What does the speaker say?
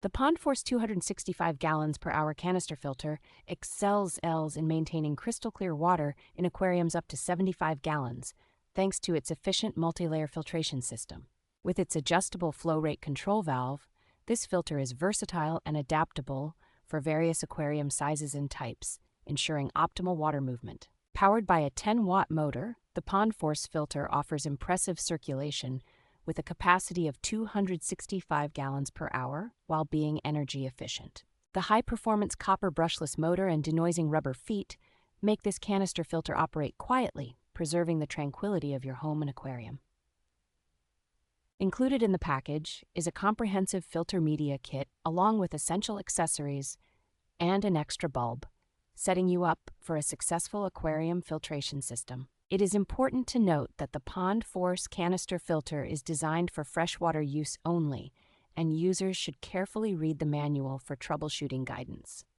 The PONDFORSE 265 gallons per hour canister filter excels in maintaining crystal clear water in aquariums up to 75 gallons, thanks to its efficient multi-layer filtration system. With its adjustable flow rate control valve, this filter is versatile and adaptable for various aquarium sizes and types, ensuring optimal water movement. Powered by a 10-watt motor, the PONDFORSE filter offers impressive circulation with a capacity of 265 gallons per hour while being energy efficient. The high-performance copper brushless motor and denoising rubber feet make this canister filter operate quietly, preserving the tranquility of your home and aquarium. Included in the package is a comprehensive filter media kit along with essential accessories and an extra bulb, setting you up for a successful aquarium filtration system. It is important to note that the PONDFORSE canister filter is designed for freshwater use only, and users should carefully read the manual for troubleshooting guidance.